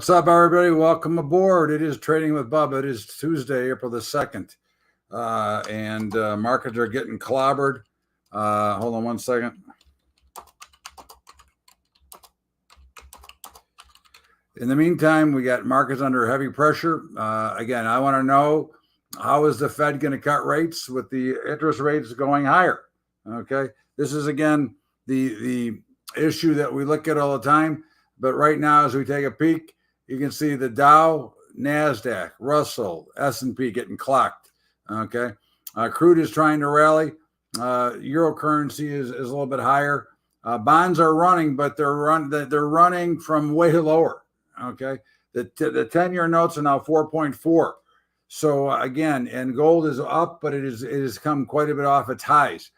What's up, everybody? Welcome aboard. It is Trading with Bubba. It is Tuesday, April the 2nd, and markets are getting clobbered. Hold on one second. In the meantime, we got markets under heavy pressure. Again, I want to know, how is the Fed going to cut rates with the interest rates going higher? Okay, this is, again, the issue that we look at all the time. But right now, as we take a peek, you can see the Dow, NASDAQ, Russell, S&P getting clocked. Okay, crude is trying to rally. Euro currency is a little bit higher. Bonds are running, but they're running from way lower. Okay, the 10-year notes are now 4.4. So again, and gold is up, but it has come quite a bit off its highs.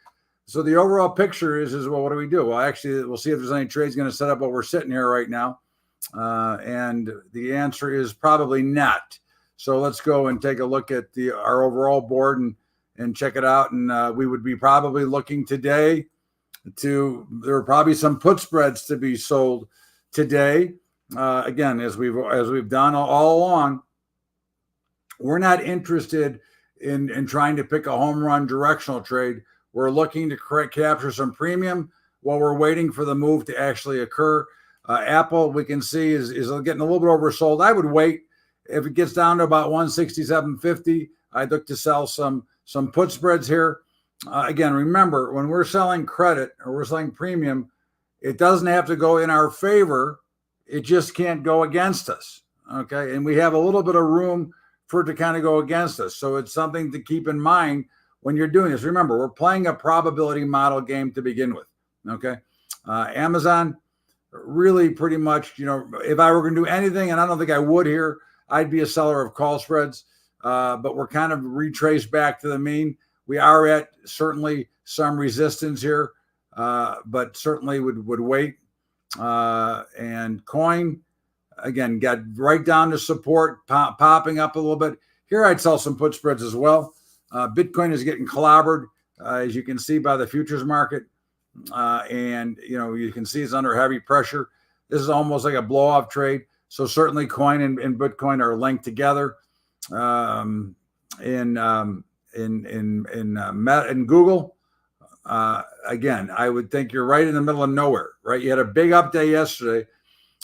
So the overall picture is well, what do we do? Well, actually, we'll see if there's any trades going to set up while we're sitting here right now. And the answer is probably not. So let's go and take a look at our overall board and check it out. And we would be probably looking today there are probably some put spreads to be sold today. Again, as we've done all along, we're not interested in trying to pick a home run directional trade. We're looking to capture some premium while we're waiting for the move to actually occur. Apple, we can see, is getting a little bit oversold. I would wait. If it gets down to about 167.50, I'd look to sell some put spreads here. Again, remember, when we're selling credit or we're selling premium, it doesn't have to go in our favor. It just can't go against us. Okay, and we have a little bit of room for it to kind of go against us. So it's something to keep in mind when you're doing this. Remember, we're playing a probability model game to begin with. Okay, Amazon, really pretty much, if I were going to do anything, and I don't think I would here, I'd be a seller of call spreads. But we're kind of retraced back to the mean. We are at certainly some resistance here, but certainly would wait. And coin, again, got right down to support, popping up a little bit. Here I'd sell some put spreads as well. Bitcoin is getting clobbered, as you can see by the futures market. And, you can see it's under heavy pressure. This is almost like a blow-off trade. So certainly coin and Bitcoin are linked together. In Google, again, I would think you're right in the middle of nowhere, right? You had a big up day yesterday,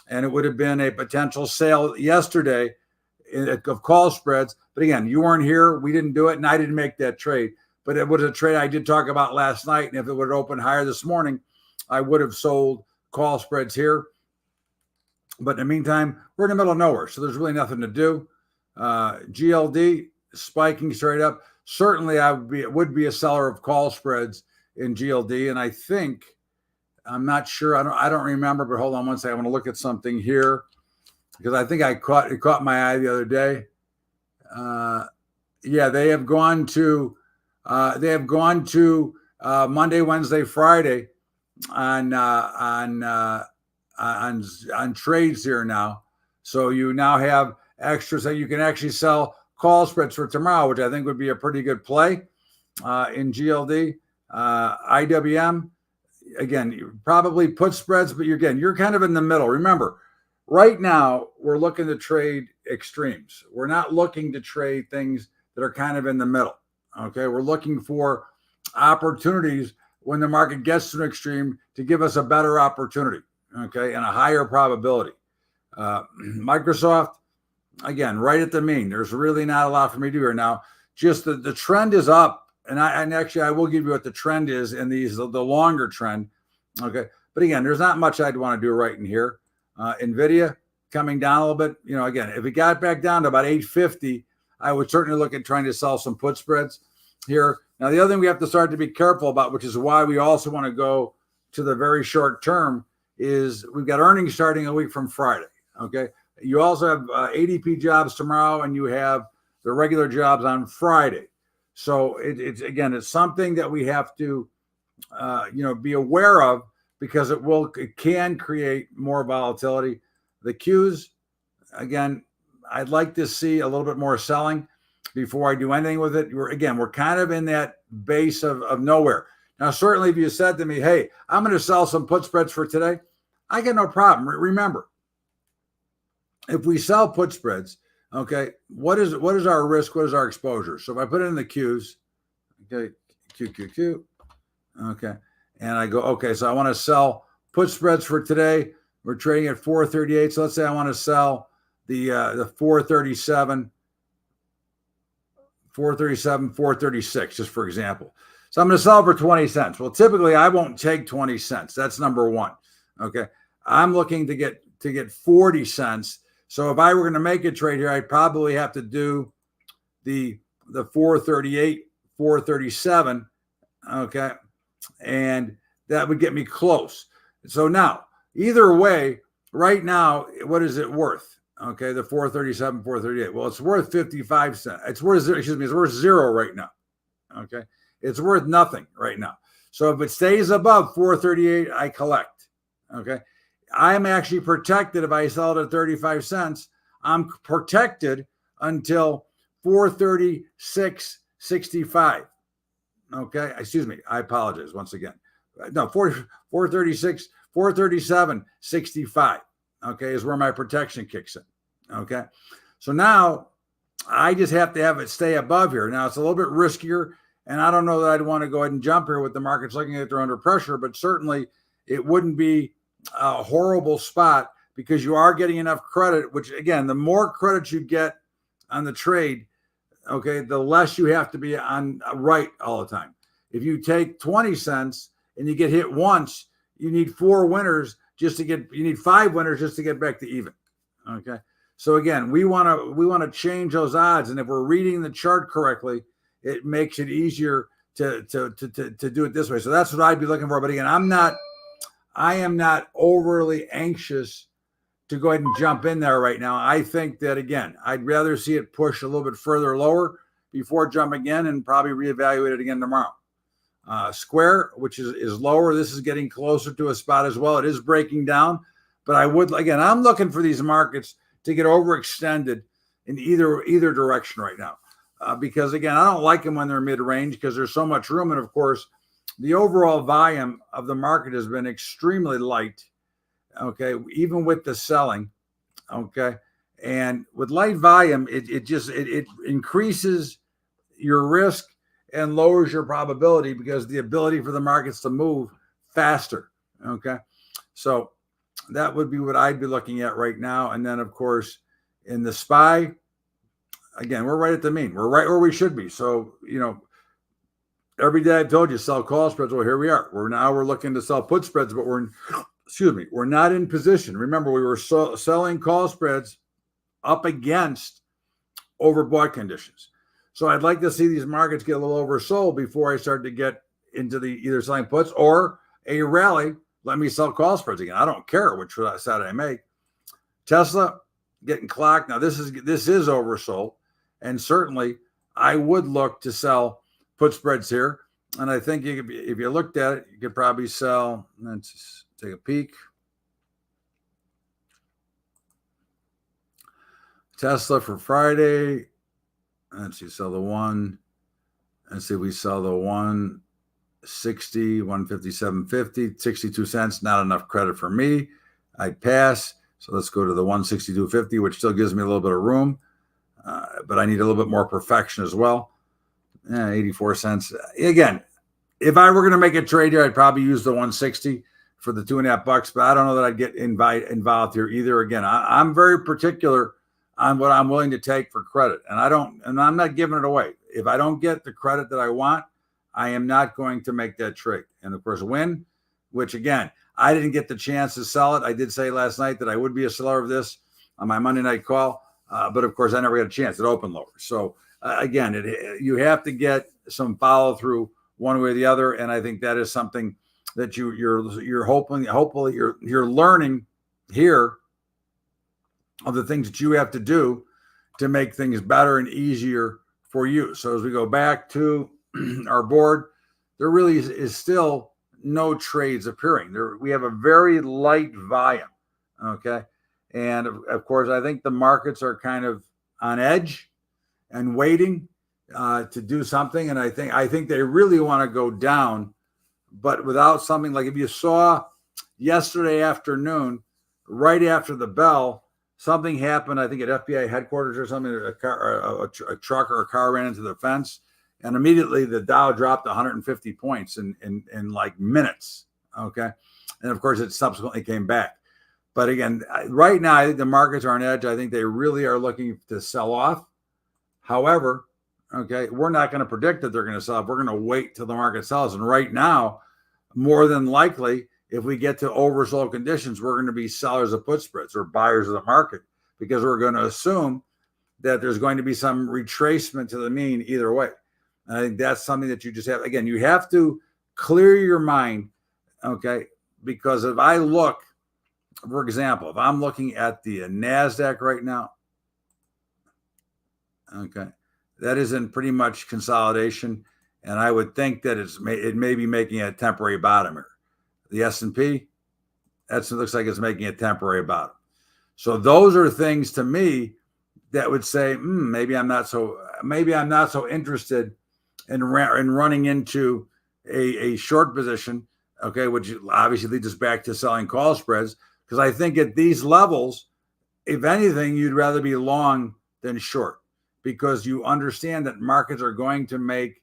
and it would have been a potential sale yesterday of call spreads. But again, you weren't here. We didn't do it, and I didn't make that trade. But it was a trade I did talk about last night, and if it would have opened higher this morning, I would have sold call spreads here. But in the meantime, we're in the middle of nowhere, so there's really nothing to do. GLD spiking straight up. Certainly, I would be a seller of call spreads in GLD, and I think, I'm not sure, I don't remember, but hold on one second. I want to look at something here because I think it caught my eye the other day. Yeah, they have gone to Monday, Wednesday, Friday on trades here now. So you now have extra, so you can actually sell call spreads for tomorrow, which I think would be a pretty good play in GLD. IWM, again, probably put spreads, but you're kind of in the middle. Remember, right now we're looking to trade extremes. We're not looking to trade things that are kind of in the middle. Okay, we're looking for opportunities when the market gets to an extreme to give us a better opportunity, okay, and a higher probability. Microsoft, again, right at the mean. There's really not a lot for me to do here now. Just the trend is up, and actually I will give you what the trend is in the longer trend, okay. But again, there's not much I'd want to do right in here. Nvidia coming down a little bit. Again, if it got back down to about 850, I would certainly look at trying to sell some put spreads here. Now, the other thing we have to start to be careful about, which is why we also want to go to the very short term, is we've got earnings starting a week from Friday. Okay. You also have ADP jobs tomorrow, and you have the regular jobs on Friday. So it's something that we have to, be aware of, because it can create more volatility. The Qs, again, I'd like to see a little bit more selling before I do anything with it. We're kind of in that base of nowhere. Now, certainly if you said to me, hey, I'm going to sell some put spreads for today, I get no problem. Remember, if we sell put spreads, okay, what is our risk? What is our exposure? So if I put it in the Qs, okay, Q, okay, and I go, okay, so I want to sell put spreads for today. We're trading at 438. So let's say I want to sell the 437, 436, just for example. So I'm going to sell for 20 cents. Well, typically I won't take 20 cents. That's number one. Okay. I'm looking to get 40 cents. So if I were going to make a trade here, I'd probably have to do the 438, 437. Okay. And that would get me close. So now, either way, right now, what is it worth? Okay, the 437, 438. Well, it's worth 55 cents. It's worth zero right now. Okay. It's worth nothing right now. So if it stays above 438, I collect. Okay. I'm actually protected if I sell it at 35 cents. I'm protected until 436.65. Okay. Excuse me. I apologize once again. No, 436, 437.65. Okay, is where my protection kicks in. Okay. So now I just have to have it stay above here. Now it's a little bit riskier, and I don't know that I'd want to go ahead and jump here with the markets looking like they're under pressure, but certainly it wouldn't be a horrible spot because you are getting enough credit, which again, the more credit you get on the trade, okay, the less you have to be on right all the time. If you take 20 cents and you get hit once, you need 4 winners you need 5 winners just to get back to even. Okay. So again, we want to change those odds. And if we're reading the chart correctly, it makes it easier to do it this way. So that's what I'd be looking for. But again, I am not overly anxious to go ahead and jump in there right now. I think that again, I'd rather see it push a little bit further lower before jumping in and probably reevaluate it again tomorrow. Square, which is lower. This is getting closer to a spot as well. It is breaking down, but I'm looking for these markets to get overextended in either direction right now, because again, I don't like them when they're mid-range because there's so much room, and of course, the overall volume of the market has been extremely light. Okay, even with the selling. Okay, and with light volume, it increases your risk and lowers your probability because the ability for the markets to move faster. Okay. So that would be what I'd be looking at right now. And then of course, in the SPY, again, we're right at the mean. We're right where we should be. So, every day I've told you sell call spreads. Well, here we are. We're looking to sell put spreads, but we're not in position. Remember, we were selling call spreads up against overbought conditions. So I'd like to see these markets get a little oversold before I start to get into the either selling puts or a rally. Let me sell call spreads again. I don't care which side I make. Tesla getting clocked. Now this is oversold, and certainly I would look to sell put spreads here. And I think if you looked at it, you could probably sell. Let's just take a peek. Tesla for Friday. Let's see, sell the one. Let's see, we sell the 160, 157.50, 62 cents. Not enough credit for me. I'd pass. So let's go to the 162.50, which still gives me a little bit of room. But I need a little bit more perfection as well. 84 cents. Again, if I were going to make a trade here, I'd probably use the 160 for the $2.50, but I don't know that I'd get involved here either. Again, I'm very particular on what I'm willing to take for credit. And I'm not giving it away. If I don't get the credit that I want, I am not going to make that trade. And of course, win, which again, I didn't get the chance to sell it. I did say last night that I would be a seller of this on my Monday night call. But of course, I never got a chance. It opened lower. So again, you have to get some follow through one way or the other. And I think that is something that you're hopefully you're learning here of the things that you have to do to make things better and easier for you. So as we go back to our board, there really is still no trades appearing. We have a very light volume. Okay. And of course, I think the markets are kind of on edge and waiting to do something. And I think they really want to go down, but without something like if you saw yesterday afternoon, right after the bell, something happened, I think at FBI headquarters or something, a truck or a car ran into the fence, and immediately the Dow dropped 150 points in like minutes. Okay. And of course, it subsequently came back. But again, right now, I think the markets are on edge. I think they really are looking to sell off. However, okay, we're not going to predict that they're going to sell off. We're going to wait till the market sells. And right now, more than likely, if we get to oversold conditions, we're going to be sellers of put spreads or buyers of the market, because we're going to assume that there's going to be some retracement to the mean either way. And I think that's something that you just have. Again, you have to clear your mind, okay? Because if I look, for example, if I'm looking at the NASDAQ right now, okay, that is in pretty much consolidation, and I would think that it may be making a temporary bottom here. The S&P, that looks like it's making a temporary bottom. So those are things to me that would say, maybe I'm not so interested in running into a short position, okay, which obviously leads us back to selling call spreads, because I think at these levels, if anything, you'd rather be long than short, because you understand that markets are going to make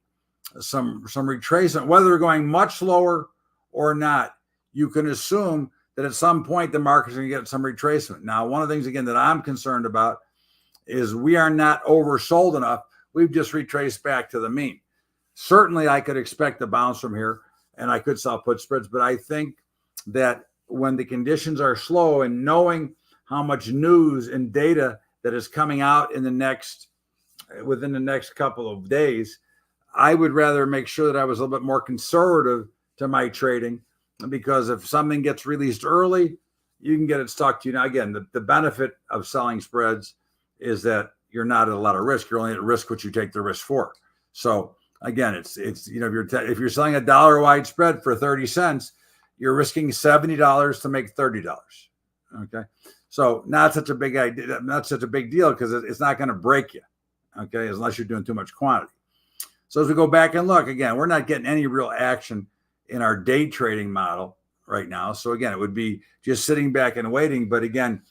some retracement, whether they're going much lower or not. You can assume that at some point the market's going to get some retracement. Now, one of the things, again, that I'm concerned about is we are not oversold enough. We've just retraced back to the mean. Certainly, I could expect a bounce from here, and I could sell put spreads, but I think that when the conditions are slow, and knowing how much news and data that is coming out within the next couple of days, I would rather make sure that I was a little bit more conservative to my trading, because if something gets released early, you can get it stuck to you. Now, again, the benefit of selling spreads is that you're not at a lot of risk. You're only at risk what you take the risk for. So again, it's if you're selling a dollar wide spread for 30 cents, you're risking $70 to make $30. Okay, so not such a big idea, not such a big deal, because it's not going to break you. Okay, unless you're doing too much quantity. So as we go back and look again, we're not getting any real action in our day trading model right now. So again, it would be just sitting back and waiting. But again,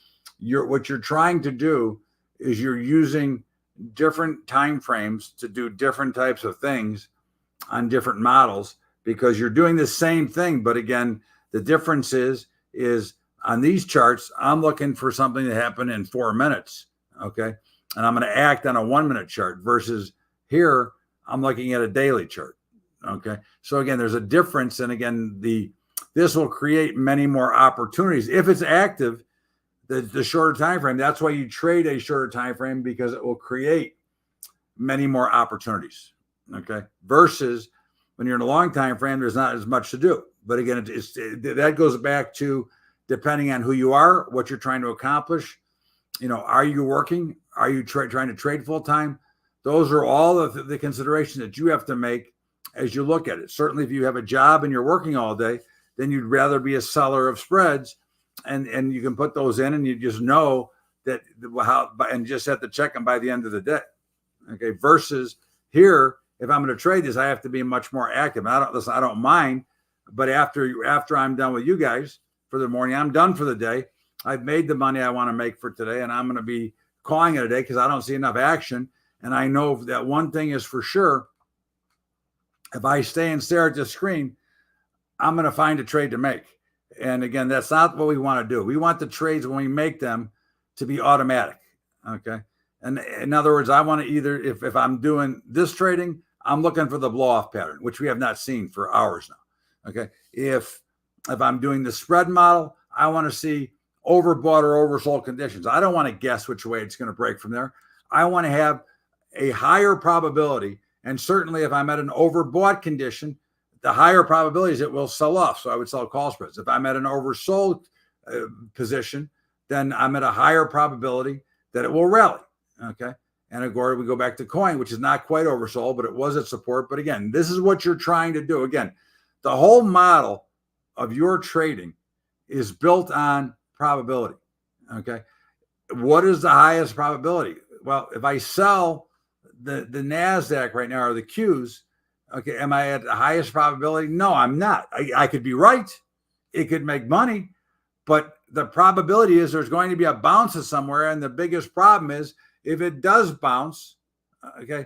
what you're trying to do is you're using different time frames to do different types of things on different models, because you're doing the same thing. But again, the difference is on these charts, I'm looking for something to happen in 4 minutes. Okay. And I'm going to act on a 1 minute chart, versus here, I'm looking at a daily chart. Okay. So again, there's a difference. And again, this will create many more opportunities if it's active. The shorter time frame, that's why you trade a shorter time frame, because it will create many more opportunities. Okay. Versus when you're in a long time frame, there's not as much to do. But again, that goes back to depending on who you are, what you're trying to accomplish. Are you working? Are you trying to trade full time? Those are all the considerations that you have to make as you look at it. Certainly, if you have a job and you're working all day, then you'd rather be a seller of spreads, and you can put those in, and you just know that and just have to check them by the end of the day. Okay. Versus here, if I'm going to trade this, I have to be much more active. I don't mind, but after I'm done with you guys for the morning, I'm done for the day. I've made the money I want to make for today, and I'm going to be calling it a day, because I don't see enough action. And I know that one thing is for sure: if I stay and stare at the screen, I'm going to find a trade to make. And again, that's not what we want to do. We want the trades, when we make them, to be automatic. Okay. And in other words, I want to either, if I'm doing this trading, I'm looking for the blow off pattern, which we have not seen for hours now. Okay. If I'm doing the spread model, I want to see overbought or oversold conditions. I don't want to guess which way it's going to break from there. I want to have a higher probability. And certainly if I'm at an overbought condition, the higher probabilities it will sell off. So I would sell call spreads. If I'm at an oversold position, then I'm at a higher probability that it will rally. Okay. And of course, we go back to coin, which is not quite oversold, but it was at support. But again, this is what you're trying to do. Again, the whole model of your trading is built on probability. Okay. What is the highest probability? Well, if I sell the NASDAQ right now, or the Qs, okay, am I at the highest probability? No, I'm not. I could be right. It could make money, but the probability is there's going to be a bounce somewhere. And the biggest problem is if it does bounce, okay,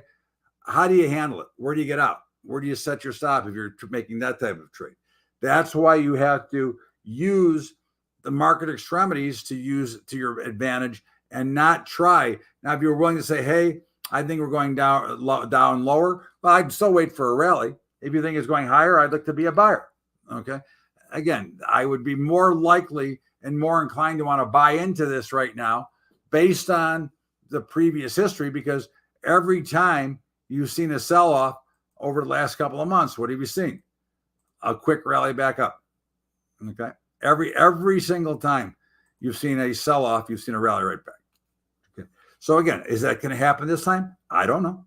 how do you handle it? Where do you get out? Where do you set your stop if you're making that type of trade? That's why you have to use the market extremities to use to your advantage and not try. Now, if you're willing to say, hey, I think we're going down lower, well, I'd still wait for a rally. If you think it's going higher, I'd look to be a buyer. Okay. Again, I would be more likely and more inclined to want to buy into this right now based on the previous history, because every time you've seen a sell-off over the last couple of months, what have you seen? A quick rally back up. Okay. Every single time you've seen a sell-off, you've seen a rally right back. Okay. So again, is that going to happen this time? I don't know.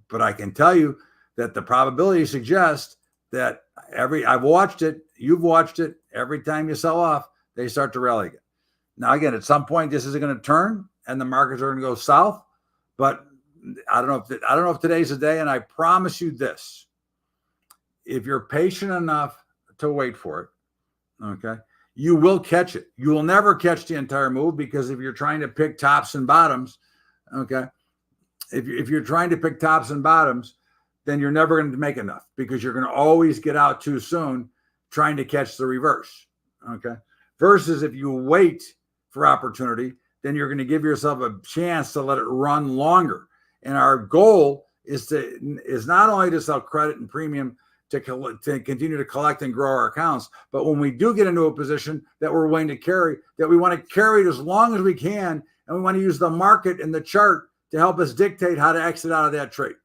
But I can tell you that the probability suggests that I've watched it, you've watched it, every time you sell off, they start to rally again. Now, again, at some point, this is going to turn and the markets are going to go south, but I don't know if today's the day. And I promise you this, if you're patient enough to wait for it, okay, you will catch it. You will never catch the entire move, because if you're trying to pick tops and bottoms, okay, if you're trying to pick tops and bottoms, then you're never going to make enough, because you're going to always get out too soon trying to catch the reverse. Okay. Versus if you wait for opportunity, then you're going to give yourself a chance to let it run longer. And our goal is not only to sell credit and premium to continue to collect and grow our accounts, but when we do get into a position that we're willing to carry, that we want to carry it as long as we can, and we want to use the market and the chart to help us dictate how to exit out of that trade.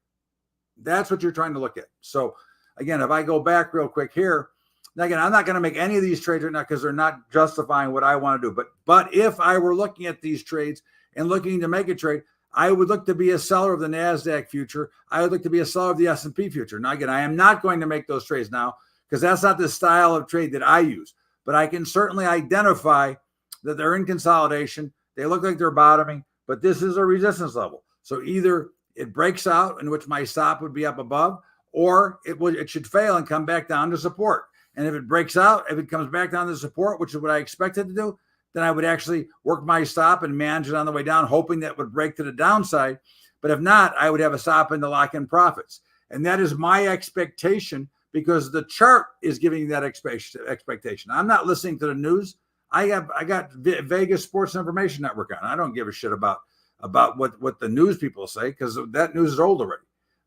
That's what you're trying to look at. So again, if I go back real quick here, again, I'm not going to make any of these trades right now because they're not justifying what I want to do. But if I were looking at these trades and looking to make a trade, I would look to be a seller of the NASDAQ future. I would look to be a seller of the S&P future. Now, again, I am not going to make those trades now because that's not the style of trade that I use. But I can certainly identify that they're in consolidation. They look like they're bottoming, but this is a resistance level. So either it breaks out, in which my stop would be up above, or it should fail and come back down to support. And if it breaks out, if it comes back down to support, which is what I expected to do, then I would actually work my stop and manage it on the way down, hoping that would break to the downside. But if not, I would have a stop in to lock in profits. And that is my expectation, because the chart is giving that expectation. I'm not listening to the news. I got Vegas Sports Information Network on. I don't give a shit about what the news people say, because that news is old already.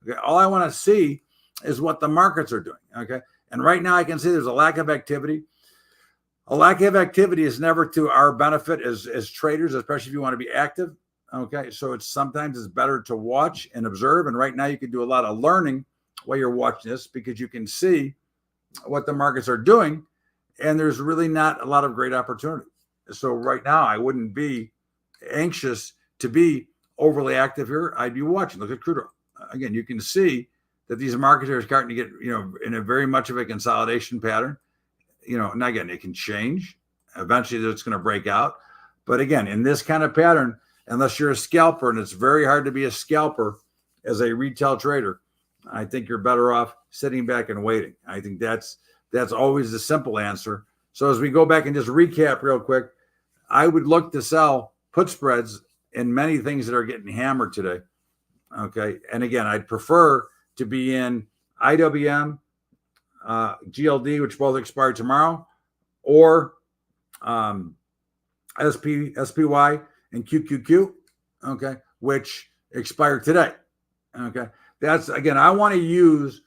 Okay, all I want to see is what the markets are doing. Okay, and right now I can see there's a lack of activity. A lack of activity is never to our benefit as traders, especially if you want to be active. Okay, so sometimes it's better to watch and observe. And right now you can do a lot of learning while you're watching this, because you can see what the markets are doing, and there's really not a lot of great opportunity. So right now I wouldn't be anxious to be overly active here. I'd be watching. Look at crude oil. Again, you can see that these markets are starting to get, in a very much of a consolidation pattern. And again, it can change. Eventually it's going to break out. But again, in this kind of pattern, unless you're a scalper, and it's very hard to be a scalper as a retail trader, I think you're better off sitting back and waiting. I think that's always the simple answer. So as we go back and just recap real quick, I would look to sell put spreads in many things that are getting hammered today. Okay. And again, I'd prefer to be in IWM, GLD, which both expire tomorrow, or SPY and QQQ, okay, which expire today. Okay. That's, again, I want to use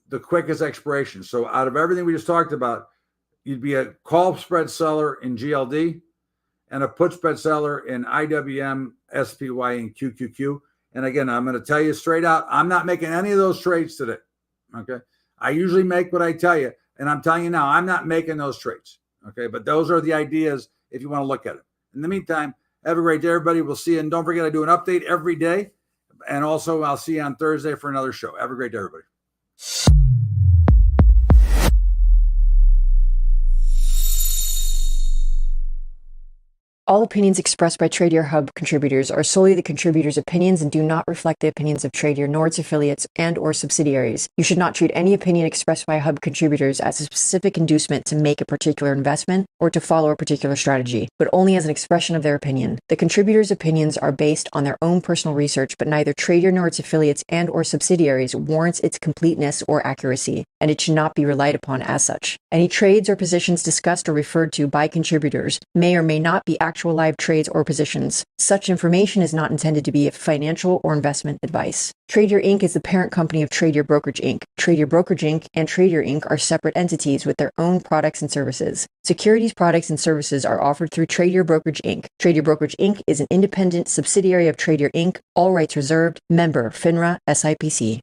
the quickest expiration. So out of everything we just talked about, you'd be a call spread seller in GLD and a put spread seller in IWM, SPY, and QQQ. And again, I'm going to tell you straight out, I'm not making any of those trades today. Okay. I usually make what I tell you, and I'm telling you now, I'm not making those trades. Okay. But those are the ideas if you want to look at it. In the meantime, have a great day, everybody. We'll see you. And don't forget, I do an update every day. And also, I'll see you on Thursday for another show. Have a great day, everybody. All opinions expressed by Tradier Hub contributors are solely the contributors' opinions and do not reflect the opinions of Tradier nor its affiliates and or subsidiaries. You should not treat any opinion expressed by Hub contributors as a specific inducement to make a particular investment or to follow a particular strategy, but only as an expression of their opinion. The contributors' opinions are based on their own personal research, but neither Tradier nor its affiliates and or subsidiaries warrants its completeness or accuracy, and it should not be relied upon as such. Any trades or positions discussed or referred to by contributors may or may not be actual live trades or positions. Such information is not intended to be financial or investment advice. Tradier Inc. is the parent company of Tradier Brokerage Inc. Tradier Brokerage Inc. and Tradier Inc. are separate entities with their own products and services. Securities products and services are offered through Tradier Brokerage Inc. Tradier Brokerage Inc. is an independent subsidiary of Tradier Inc., all rights reserved, member FINRA SIPC.